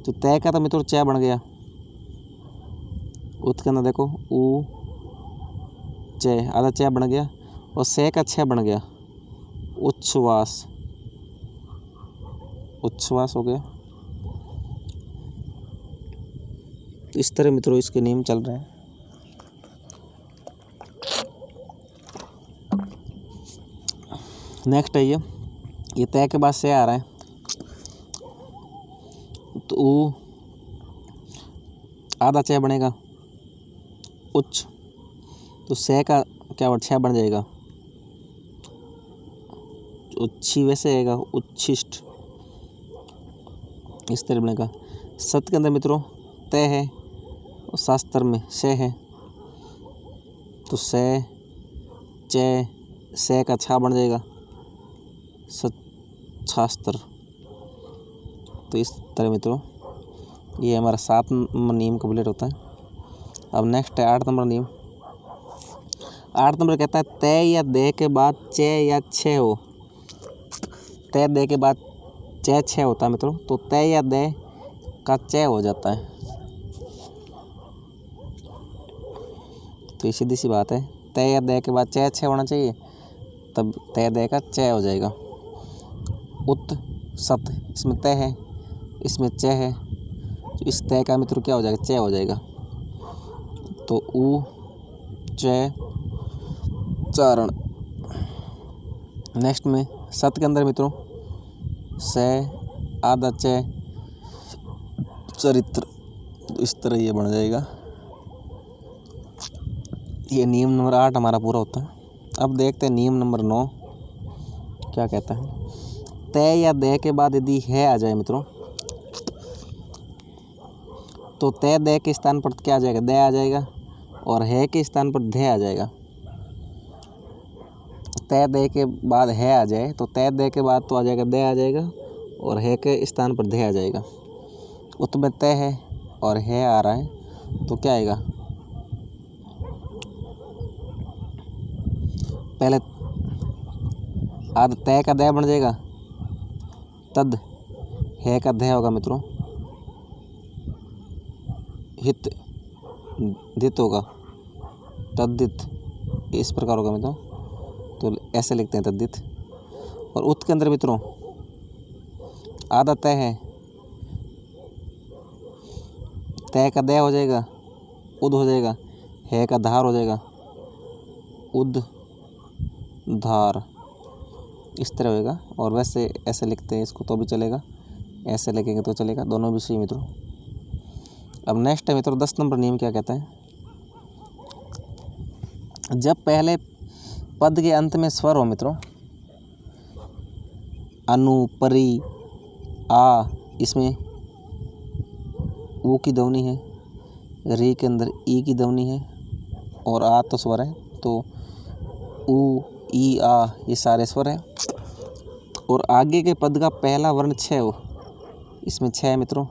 तो तय का तो मित्रों च बन गया। उत के अंदर देखो ऊ च, आधा च बन गया और से का छ बन गया। उच्छ्वास, उच्छ्वास हो गया। इस तरह मित्रों इसके नियम चल रहे हैं। नेक्स्ट है ये तय के बाद से आ रहा है तो ऊ आधा च बनेगा। उच्च तो से का क्या वर्ड छ बन जाएगा। उच्छी वैसे आएगा उच्छिष्ट, इस तरह बनेगा। सत के अंदर मित्रों तय है और शास्त्र में से है तो से च से का छा बन जाएगा शास्त्र। तो इस तरह मित्रों ये हमारा 7 नंबर नियम कंप्लीट होता है। अब नेक्स्ट है 8 नंबर नियम। 8 नंबर कहता है तय या दे के बाद च या छ हो। तय दे के बाद च छ होता है मित्रों तो तय या दे का च हो जाता है। तो ये सीधी सी बात है, तय या दे के बाद च छ होना चाहिए तब तय दे का च हो जाएगा। उत सत, इसमें तय है, इसमें च है, तो इस तय का मित्रों क्या हो जाएगा, च हो जाएगा। तो उ च चारण। नेक्स्ट में सत के अंदर मित्रों स आधा च चरित्र, तो इस तरह ये बन जाएगा। ये नियम नंबर 8 हमारा पूरा होता है। अब देखते हैं नियम नंबर 9 क्या कहता है। तय या दय के बाद यदि है आ जाए मित्रों, तो तय दय के स्थान पर क्या आ जाएगा, दय आ जाएगा, और है के स्थान पर ध आ जाएगा। तय दय के बाद है आ जाए तो तय दय के बाद तो आ जाएगा दय आ जाएगा, और है के स्थान पर ध आ जाएगा। उत में तय है और है आ रहा है तो क्या आएगा, पहले आध तय का दय बन जाएगा, तद है का ध होगा मित्रों, हित धित होगा, तद्धित, इस प्रकार होगा मित्रों। तो ऐसे लिखते हैं तद्धित। और उत के अंदर मित्रों आधा तय है, तय का दय हो जाएगा, उद हो जाएगा, है का धार हो जाएगा, उद धार, इस तरह होएगा। और वैसे ऐसे लिखते हैं इसको तो भी चलेगा, ऐसे लिखेंगे तो चलेगा, दोनों भी सही मित्रों। अब नेक्स्ट है मित्रों 10 नंबर नियम क्या कहता है। जब पहले पद के अंत में स्वर हो मित्रों, अनु, परि, आ, इसमें ऊ की ध्वनि है, री के अंदर ई की ध्वनि है, और आ तो स्वर है, तो ऊ, ई, आ ये सारे स्वर है। और आगे के पद का पहला वर्ण छ हो, इसमें छ है मित्रों,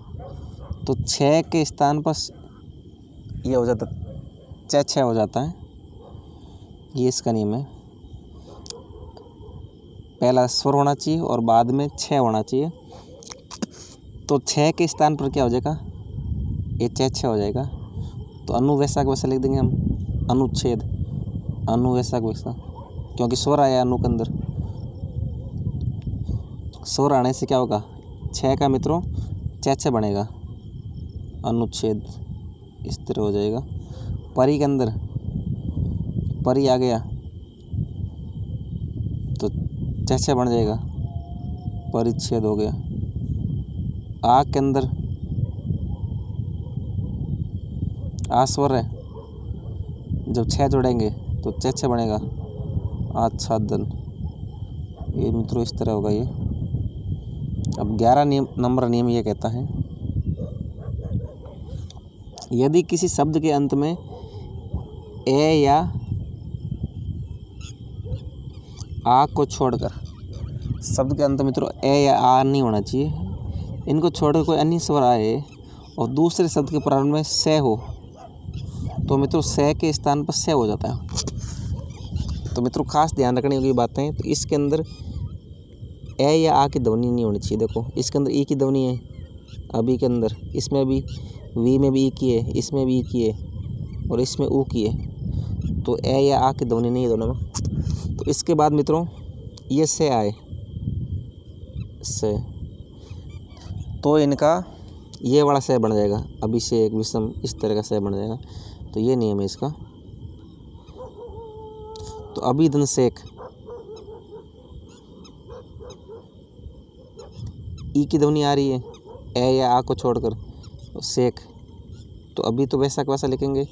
तो छ के स्थान पर ये हो जाता, छ हो जाता है, ये इसका नियम है। पहला स्वर होना चाहिए और बाद में छ होना चाहिए, तो छ के स्थान पर क्या हो जाएगा, ये छ हो जाएगा। तो अनु वैसा का वैसा लिख देंगे हम, अनुच्छेद, अनु वैसा का वैसा, क्योंकि स्वर आया अनु के अंदर। स्वर आने से क्या होगा, छ का मित्रों छ बनेगा, अनुच्छेद, इस तरह हो जाएगा। परी के अंदर परी आ गया तो छ बन जाएगा, परिच्छेद हो गया। आ के अंदर आ स्वर है, जब छ जोड़ेंगे तो छ बनेगा, आच्छादन, ये मित्रों इस तरह होगा ये। अब 11 नंबर नियम ये कहता है, यदि किसी शब्द के अंत में ए या आ को छोड़कर, शब्द के अंत में मित्रों ए या आ नहीं होना चाहिए, इनको छोड़कर कोई अन्य स्वर आए और दूसरे शब्द के प्रारंभ में से हो, तो मित्रों से के स्थान पर से हो जाता है। तो मित्रों खास ध्यान रखने की बातें, तो इसके अंदर ए या आ की ध्वनि नहीं होनी चाहिए। देखो इसके अंदर ई की ध्वनि है, अभी के अंदर, इसमें भी वी में भी ई की है, इसमें भी ई की है, और इसमें ऊ की है, तो ए या आ की ध्वनि नहीं है दोनों में। तो इसके बाद मित्रों ये से आए, से, तो इनका ये वाला से बन जाएगा, अभिषेक, विषम, इस तरह का से बन जाएगा। तो ये नियम है इसका। तो अभिधन शेख, ई की ध्वनि आ रही है ए या आ को छोड़कर, तो शेख, तो अभी तो वैसा का वैसा लिखेंगे,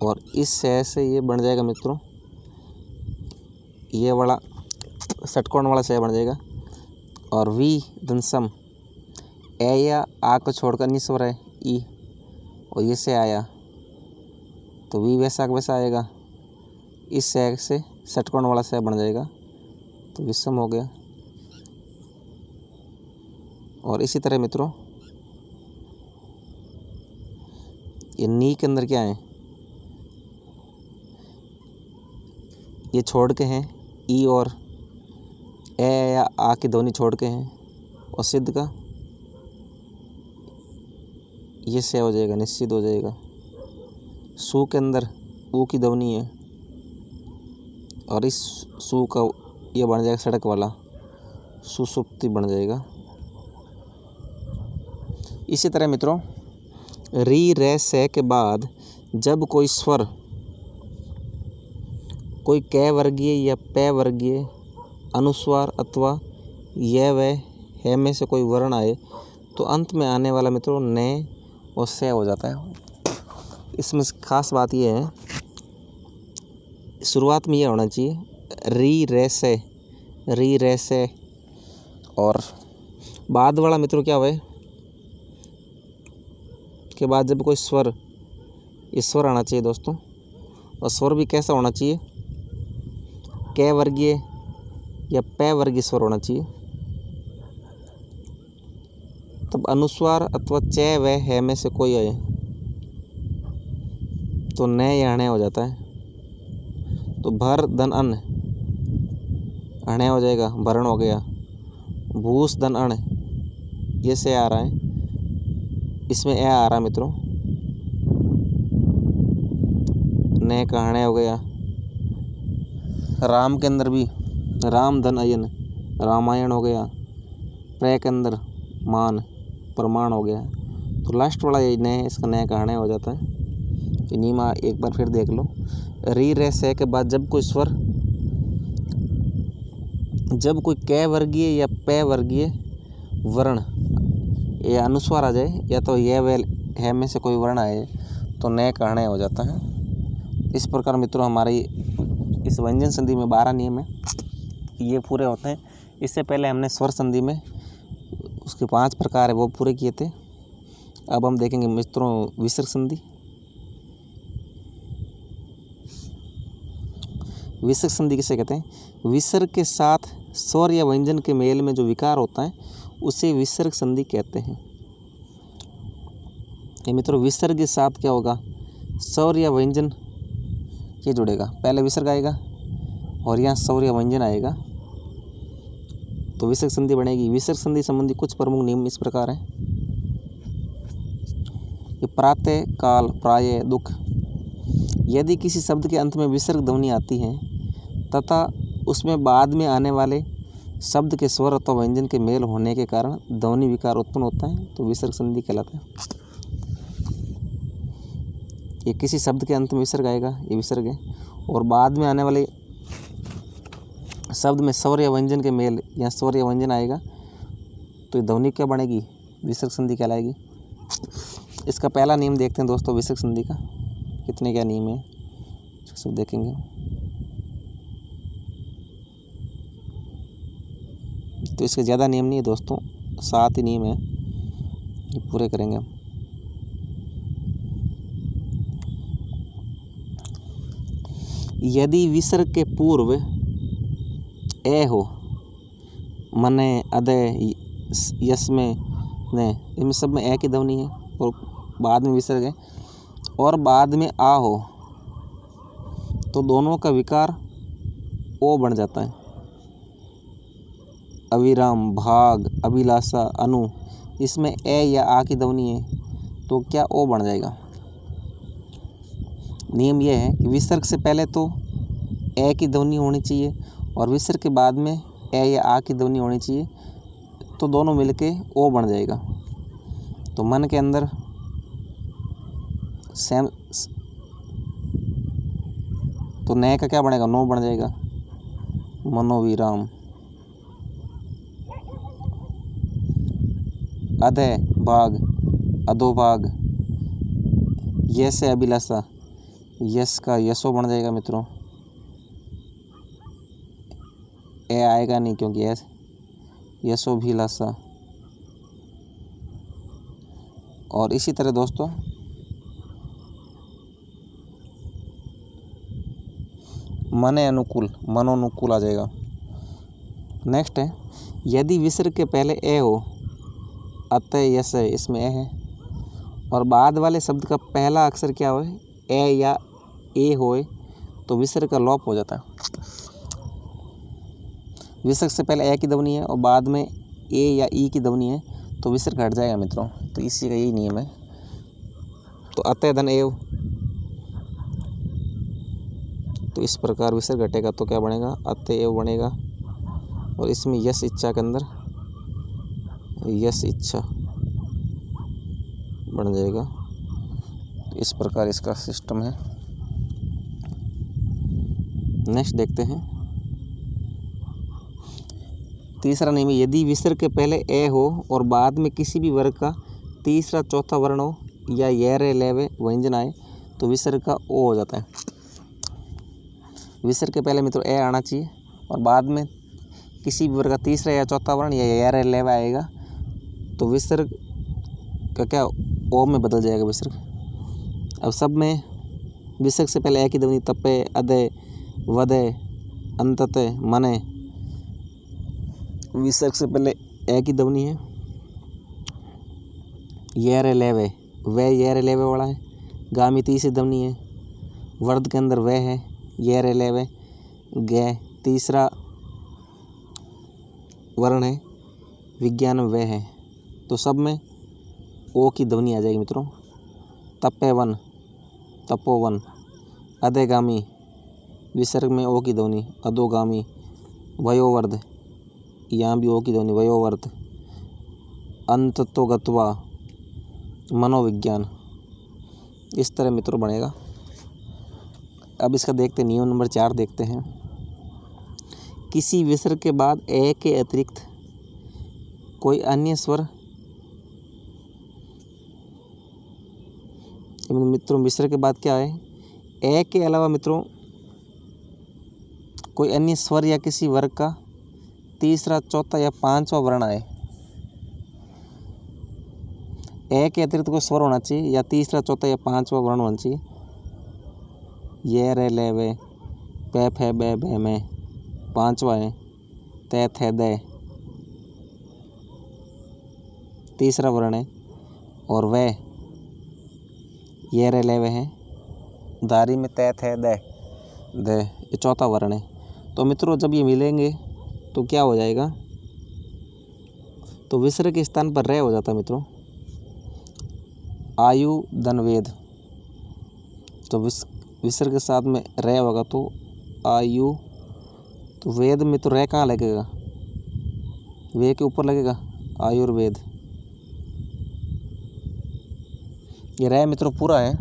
और इस से ये बन जाएगा मित्रों, ये वाला षटकोण वाला से बन जाएगा। और वी धनसम, ए या आ को छोड़कर निस्वर है ई, और ये से आया तो वी वैसा का वैसा आएगा, इस से षटकोण वाला से बन जाएगा, तो विषम हो गया। और इसी तरह मित्रों ये नी के अंदर क्या है, ये छोड़ के हैं ई, और ए या आ की ध्वनि छोड़ के हैं, और सिद्ध का ये से हो जाएगा, निश्चित हो जाएगा। सू के अंदर ऊ की ध्वनि है, और इस सू का ये बन जाएगा सड़क वाला, सुसुप्ति बन जाएगा। इसी तरह मित्रों री रे से के बाद जब कोई स्वर कोई कै वर्गीय या पै वर्गीय अनुस्वार अथवा य व है में से कोई वर्ण आए तो अंत में आने वाला मित्रों ने और से हो जाता है। इसमें खास बात यह है, शुरुआत में यह होना चाहिए री रे से, और बाद वाला मित्रों क्या हुआ के बाद जब कोई स्वर ईश्वर आना चाहिए दोस्तों, और स्वर भी कैसा होना चाहिए, कै वर्गीय या पै वर्गीय स्वर होना चाहिए। तब अनुस्वार अथवा च व है में से कोई आए तो न या अण हो जाता है। तो भर धन अन्न अण हो जाएगा, भरण हो गया। भूस धन अण ये से आ रहा है, इसमें ए आ रहा है मित्रों, न का अण हो गया। राम के अंदर भी राम धन अयन रामायण हो गया। प्र के अंदर मान प्रमाण हो गया। तो लास्ट वाला ये न इसका न का अण हो जाता है। ये नियम एक बार फिर देख लो। री रे से के बाद जब कोई स्वर जब कोई कै वर्गीय या पै वर्गीय वर्ण या अनुस्वार आ जाए या तो यह व है में से कोई वर्ण आए तो न का अण हो जाता है। इस प्रकार मित्रों हमारे इस व्यंजन संधि में 12 नियम है, ये पूरे होते हैं। इससे पहले हमने स्वर संधि में उसके 5 प्रकार है वो पूरे किए थे। अब हम देखेंगे मित्रों विसर्ग संधि। विसर्ग संधि किसे कहते हैं? विसर्ग के साथ स्वर या व्यंजन के मेल में जो विकार होता है उसे विसर्ग संधि कहते हैं। ये मित्रों विसर्ग के साथ क्या होगा, स्वर या व्यंजन ये जुड़ेगा। पहले विसर्ग आएगा और यहाँ स्वर या व्यंजन आएगा तो विसर्ग संधि बनेगी। विसर्ग संधि संबंधी कुछ प्रमुख नियम इस प्रकार हैं। ये प्रातः काल प्राय दुख, यदि किसी शब्द के अंत में विसर्ग ध्वनि आती है तथा उसमें बाद में आने वाले शब्द के स्वर अथवा व्यंजन के मेल होने के कारण ध्वनि विकार उत्पन्न होता है तो विसर्ग संधि कहलाता है। ये किसी शब्द के अंत में विसर्ग आएगा, ये विसर्ग है, और बाद में आने वाले शब्द में स्वर या व्यंजन के मेल या स्वर या व्यंजन आएगा तो ध्वनि क्या बनेगी, विसर्ग संधि कहलाएगी। इसका पहला नियम देखते हैं दोस्तों विसर्ग संधि का, कितने क्या नियम है सब देखेंगे। तो इसके ज़्यादा नियम नहीं है दोस्तों, 7 ही नियम है, ये पूरे करेंगे हम। यदि विसर्ग के पूर्व ए हो, मने अदय यस में न, इनमें सब में ए की ध्वनि है और बाद में विसर्ग है, और बाद में आ हो तो दोनों का विकार ओ बन जाता है। अविराम, भाग, अभिलाषा, अनु, इसमें ए या आ की ध्वनि है तो क्या ओ बन जाएगा। नियम यह है कि विसर्ग से पहले तो ए की ध्वनि होनी चाहिए और विसर्ग के बाद में ए या आ की ध्वनि होनी चाहिए तो दोनों मिलके ओ बन जाएगा। तो मन के अंदर सेम तो नए का क्या बनेगा, नो बन जाएगा, मनोविराम। अधय भाग, अधोभाग, यस है अभिलाषा, यस का यशो बन जाएगा मित्रों। ए आएगा नहीं क्योंकि यस यशो भी लाशा। और इसी तरह दोस्तों मने अनुकूल, मनोनुकूल आ जाएगा। नेक्स्ट है यदि विसर्ग के पहले ए हो, अतः यस है, इसमें ए है, और बाद वाले शब्द का पहला अक्षर क्या हो, ए या ए होए तो विसर्ग का लोप हो जाता है। विसर्ग से पहले ए की ध्वनि है और बाद में ए या ई की ध्वनि है तो विसर्ग हट जाएगा मित्रों। तो इसी का यही नियम है। तो अतः धन एव, तो इस प्रकार विसर्ग घटेगा तो क्या बनेगा, अतः एव बनेगा। और इसमें यस इच्छा के अंदर यस इच्छा बन जाएगा। इस प्रकार इसका सिस्टम है। नेक्स्ट देखते हैं तीसरा नियम। यदि विसर्ग के पहले ए हो और बाद में किसी भी वर्ग का तीसरा चौथा वर्ण हो या ये रे लेवे व्यंजन आए तो विसर्ग का ओ हो जाता है। विसर्ग के पहले मित्रों ए आना चाहिए और बाद में किसी भी वर्ग का तीसरा या चौथा वर्ण या ये रे लेवे आएगा तो विसर्ग का क्या ओ में बदल जाएगा विसर्ग। अब सब में विसर्ग से पहले ए की ध्वनि तपे, अदे, वदे, अंतते, मने। विसर्ग से पहले ए की ध्वनि है। ये रे लेवे, वे ये रे लेवे वाला है। गामी तीसरी ध्वनि है। वर्द के अंदर वे है, ये रे लेवे। गे तीसरा वर्ण है। विज्ञान में वे है। तो सब में ओ की ध्वनि आ जाएगी मित्रों। तपेवन, तपोवन। अधेगामी विसर्ग में ओ की ध्वनि, अधोगामी। वयोवर्ध, यहाँ भी ओ की ध्वनि, वयोवर्ध। अंततोगत्वा, मनोविज्ञान। इस तरह मित्रों बनेगा। अब इसका देखते नियम नंबर 4 देखते हैं। किसी विसर्ग के बाद ए के अतिरिक्त कोई अन्य स्वर, मित्रों विसर्ग के बाद क्या है, ए के अलावा मित्रों कोई अन्य स्वर या किसी वर्ग का तीसरा चौथा या पांचवा वर्ण आए। ए के अतिरिक्त कोई स्वर होना चाहिए या तीसरा चौथा या पांचवा वर्ण होना चाहिए। ये रे ले वे, पे फे बे भे में। पांचवा है ते थे दे, तीसरा वर्ण है। और वे ये रे ले वे हैं। दारी में ते थे दे, दे ये चौथा वर्ण है। तो मित्रों जब ये मिलेंगे तो क्या हो जाएगा, तो विसर्ग के स्थान पर रे हो जाता है मित्रों। आयु धनवेद, तो विसर्ग के साथ में रे होगा तो आयु। तो वेद में तो रे कहाँ लगेगा, वे के ऊपर लगेगा, आयुर्वेद। ये रे मित्रों पूरा है,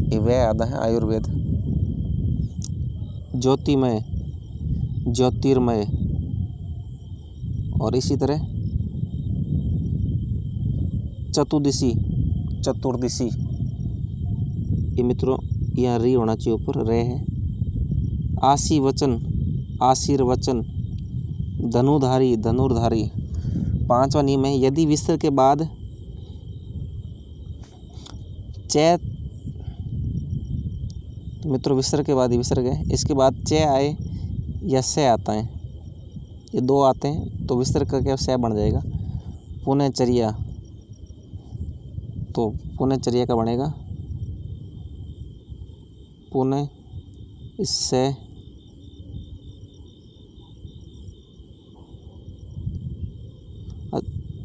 ये वे आधा है, आयुर्वेद। ज्योतिमय, ज्योतिर्मय। और इसी तरह चतुर्दिशी, चतुर्दिशी। ये मित्रों यहाँ री होना चाहिए, ऊपर रे है। आशीवचन, आशीर्वचन। धनुधारी, धनुर्धारी। पांचवा नियम है, यदि विसर्ग के बाद चे, तो मित्रों विसर्ग के बाद ही विसर्ग है, इसके बाद चे आए या से आता है, ये दो आते हैं तो विसर्ग का क्या से बन जाएगा। पुनःचर्या, तो पुनःचर्या का बनेगा पुनः, इससे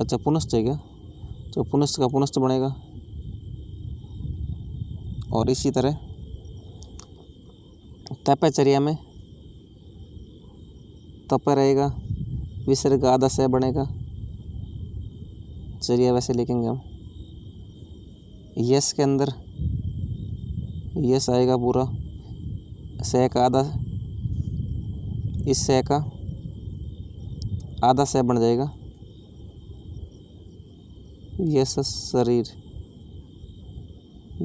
अच्छा पुनश्च है क्या, तो पुनश्च का पुनश्च बनेगा। और इसी तरह तपचर्या में तप रहेगा, विसर्ग आधा से बनेगा। चर्या वैसे लिखेंगे हम। यस के अंदर यस आएगा पूरा, से का आधा, इस से का आधा से बन जाएगा। यस शरीर,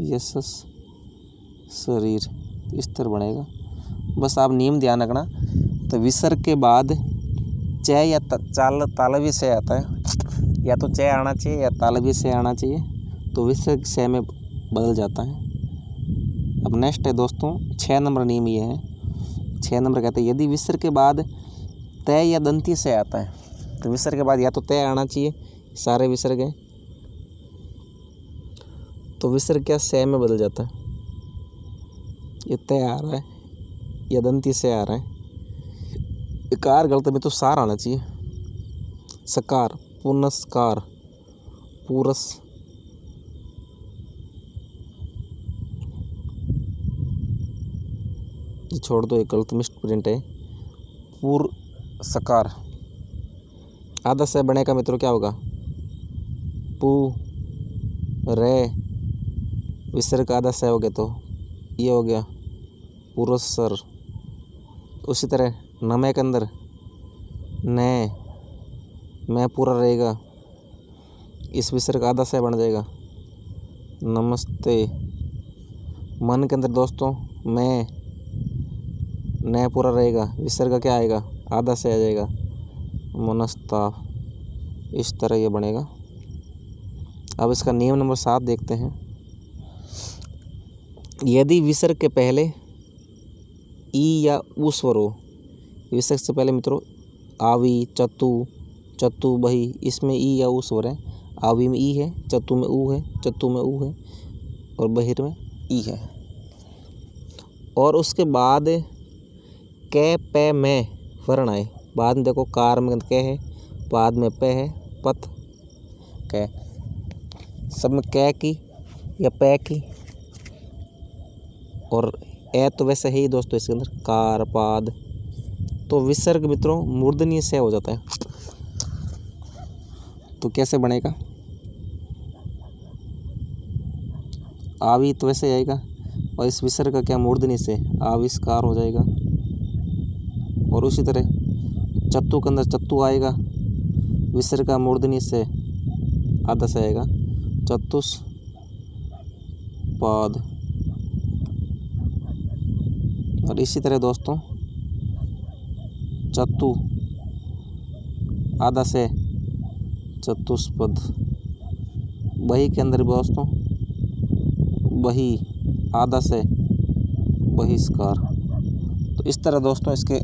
यस शरीर, इस तरह बनेगा। बस आप नियम ध्यान रखना। तो विसर्ग के बाद चे या तालव्य से आता है, या तो चे आना चाहिए या तालव्य से आना चाहिए, तो विसर्ग से में बदल जाता है। अब नेक्स्ट है दोस्तों 6 नंबर नियम ये है। 6 नंबर कहते हैं यदि विसर्ग के बाद तय या दंती से आता है, तो विसर्ग के बाद या तो तय आना चाहिए, सारे विसर्ग हैं, तो विसर्ग क्या से में बदल जाता है। ये तय आ रहा है या दंती से आ रहा है। कार गलत में तो सार आना चाहिए। सकार, पुनस्कार, पूरस। छोड़ दो, एक गलत मिस्ट प्रिंट है। सकार। आधा से बनेगा मित्रों क्या होगा? पू रे, विसर्ग आधा से हो गया तो ये हो गया पुरस्सर। उसी तरह नमे के अंदर ने, मैं पूरा रहेगा, इस विसर्ग आधा से बन जाएगा नमस्ते। मन के अंदर दोस्तों मैं, न पूरा रहेगा, विसर्ग क्या आएगा? आधा से आ जाएगा मनस्ताप। इस तरह ये बनेगा। अब इसका नियम नंबर 7 देखते हैं। यदि विसर्ग के पहले ई या ऊ स्वर हो, विसर्ग से पहले मित्रों आवी, चतु, चतु, बही, इसमें ई या ऊ स्वर है। आवी में ई है, चतु में ऊ है, चतु में ऊ है और बहिर में ई है। और उसके बाद कै पे में वर्ण आए, बाद में देखो कार में कै है, बाद में पे है, पत कै, सब में कै की या पै की और ए तो वैसे है ही दोस्तों इसके अंदर कार पाद। तो विसर्ग मित्रों मूर्धन्य से हो जाता है। तो कैसे बनेगा? आवी तो वैसे आएगा और इस विसर्ग का क्या मूर्धन्य से आविष्कार हो जाएगा। और उसी तरह चत्तु के अंदर चत्तु आएगा, विसर्ग का मूर्धन्य से आधा से आएगा चतुष पाद। और इसी तरह दोस्तों चतु आधा से चतुष्पद। बही के अंदर दोस्तों बही आधा से बहिष्कार। तो इस तरह दोस्तों इसके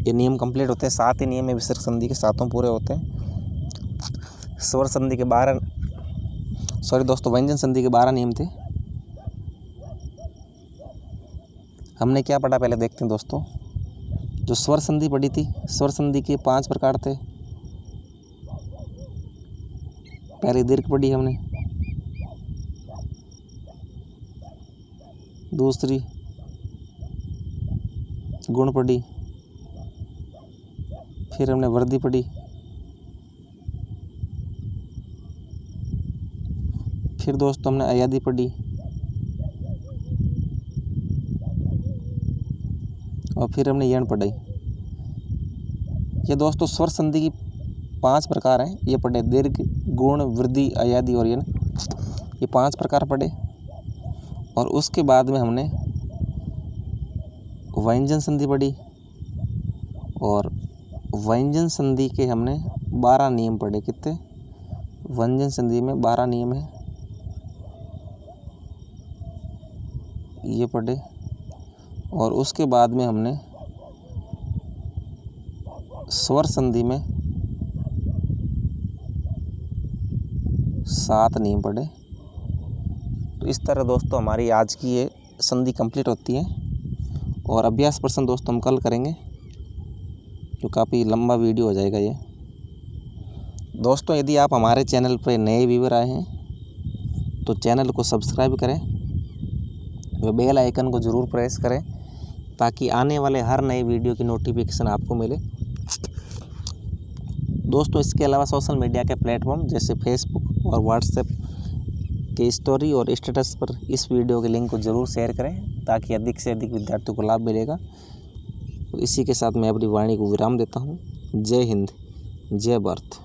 ये नियम कंप्लीट होते हैं। 7 ही नियम है विसर्ग संधि के, 7 पूरे होते हैं। स्वर संधि के 12 व्यंजन संधि के 12 नियम थे। हमने क्या पढ़ा पहले देखते हैं दोस्तों। जो स्वर संधि पढ़ी थी, स्वर संधि के 5 प्रकार थे। पहले दीर्घ पढ़ी हमने, दूसरी गुण पढ़ी, फिर हमने वृद्धि पढ़ी, फिर दोस्तों हमने अयादि पढ़ी और फिर हमने यण पढ़ी। ये दोस्तों स्वर संधि की 5 प्रकार हैं। ये पढ़े दीर्घ, गुण, वृद्धि, अयादि और यण, ये 5 प्रकार पढ़े। और उसके बाद में हमने व्यंजन संधि पढ़ी और व्यंजन संधि के हमने 12 नियम पढ़े। कितने? व्यंजन संधि में 12 नियम है, ये पढ़े। और उसके बाद में हमने स्वर संधि में 7 नियम पढ़े। तो इस तरह दोस्तों हमारी आज की ये संधि कंप्लीट होती है। और अभ्यास प्रश्न दोस्तों हम कल करेंगे, जो काफ़ी लंबा वीडियो हो जाएगा ये। दोस्तों यदि आप हमारे चैनल पर नए व्यूअर आए हैं तो चैनल को सब्सक्राइब करें व बेल आइकन को ज़रूर प्रेस करें ताकि आने वाले हर नए वीडियो की नोटिफिकेशन आपको मिले। दोस्तों इसके अलावा सोशल मीडिया के प्लेटफॉर्म जैसे फेसबुक और व्हाट्सएप के स्टोरी और स्टेटस पर इस वीडियो के लिंक को ज़रूर शेयर करें ताकि अधिक से अधिक विद्यार्थियों को लाभ मिलेगा। तो इसी के साथ मैं अपनी वाणी को विराम देता हूँ। जय हिंद, जय भारत।